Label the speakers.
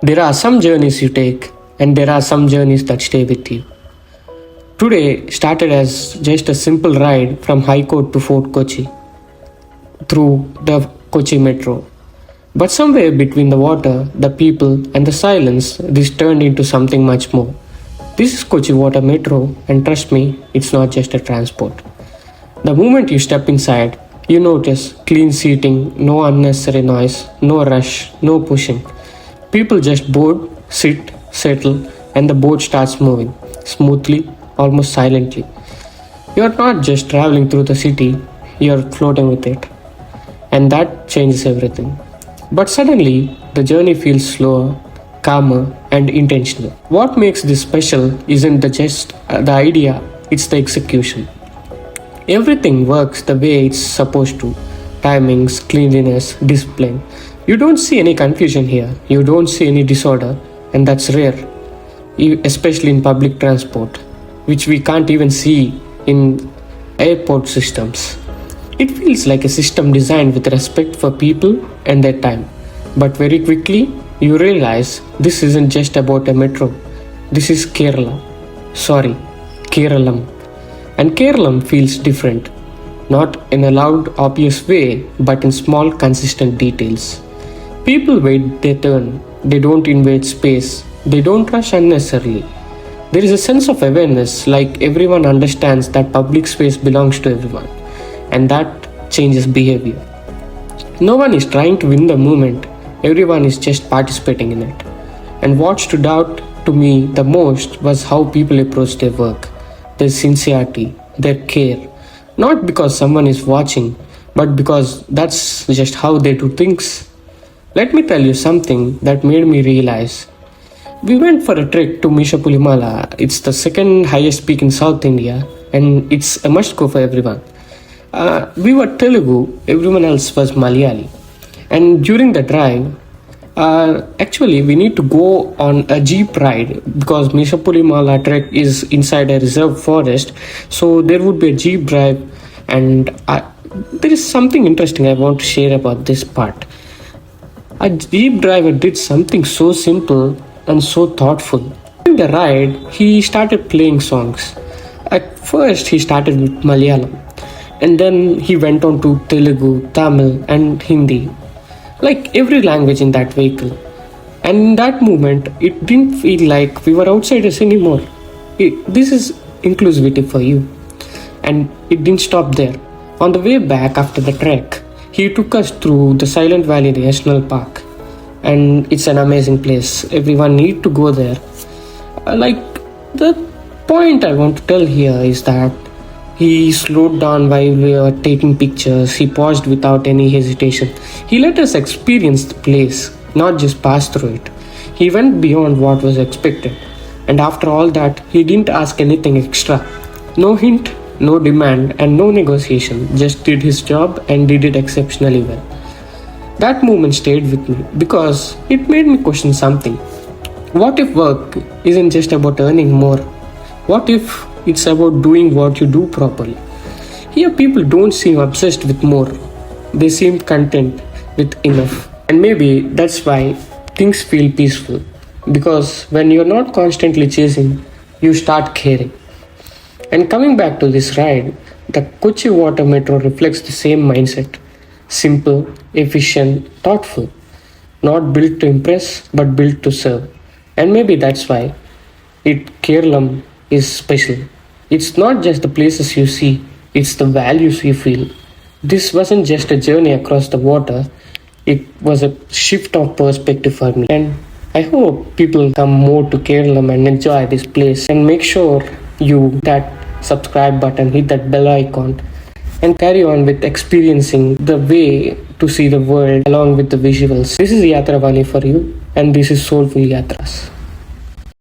Speaker 1: There are some journeys you take, and there are some journeys that stay with you. Today started as just a simple ride from High Court to Fort Kochi through the Kochi metro. But somewhere between the water, the people, and the silence, this turned into something much more. This is Kochi Water Metro, and trust me, it's not just a transport. The moment you step inside, you notice clean seating, no unnecessary noise, no rush, no pushing. People just board, sit, settle, and the boat starts moving smoothly, almost silently. You're not just traveling through the city, you're floating with it. And that changes everything. But suddenly, the journey feels slower, calmer, and intentional. What makes this special isn't just the idea, it's the execution. Everything works the way it's supposed to: timings, cleanliness, discipline. You don't see any confusion here, you don't see any disorder, and that's rare, especially in public transport, which we can't even see in airport systems. It feels like a system designed with respect for people and their time. But very quickly, you realize this isn't just about a metro. This is Kerala. Sorry, Keralam. And Keralam feels different. Not in a loud, obvious way, but in small, consistent details. People wait their turn. They don't invade space. They don't rush unnecessarily. There is a sense of awareness, like everyone understands that public space belongs to everyone. And that changes behavior. No one is trying to win the moment, everyone is just participating in it. And what stood out to me the most was how people approach their work, their sincerity, their care. Not because someone is watching, but because that's just how they do things. Let me tell you something that made me realize. We went for a trek to Mishapulimala. It's the second highest peak in South India, and it's a must go for everyone. We were Telugu, everyone else was Malayali. And during the drive, actually, we need to go on a jeep ride because Mishapulimala trek is inside a reserve forest. So there would be a jeep drive, and there is something interesting I want to share about this part. A jeep driver did something so simple and so thoughtful. During the ride, he started playing songs. At first, he started with Malayalam, and then he went on to Telugu, Tamil, and Hindi, like every language in that vehicle. And in that moment, it didn't feel like we were outsiders anymore. This is inclusivity for you. And it didn't stop there. On the way back after the trek, he took us through the Silent Valley National Park. And it's an amazing place. Everyone need to go there. Like, the point I want to tell here is that he slowed down while we were taking pictures. He paused without any hesitation. He let us experience the place, not just pass through it. He went beyond what was expected. And after all that, he didn't ask anything extra. No hint, no demand, and no negotiation. Just did his job and did it exceptionally well. That moment stayed with me because it made me question something. What if work isn't just about earning more? What if it's about doing what you do properly? Here, people don't seem obsessed with more, they seem content with enough. And maybe that's why things feel peaceful. Because when you're not constantly chasing, you start caring. And coming back to this ride, the Kochi Water Metro reflects the same mindset: simple, efficient, thoughtful. Not built to impress, but built to serve. And maybe that's why Keralam is special. It's not just the places you see, it's the values you feel. This wasn't just a journey across the water, it was a shift of perspective for me. And I hope people come more to Keralam and enjoy this place. And make sure you hit that subscribe button, hit that bell icon, and carry on with experiencing the way to see the world along with the visuals. This is Yatra Vani for you, and this is Soulful Yatras.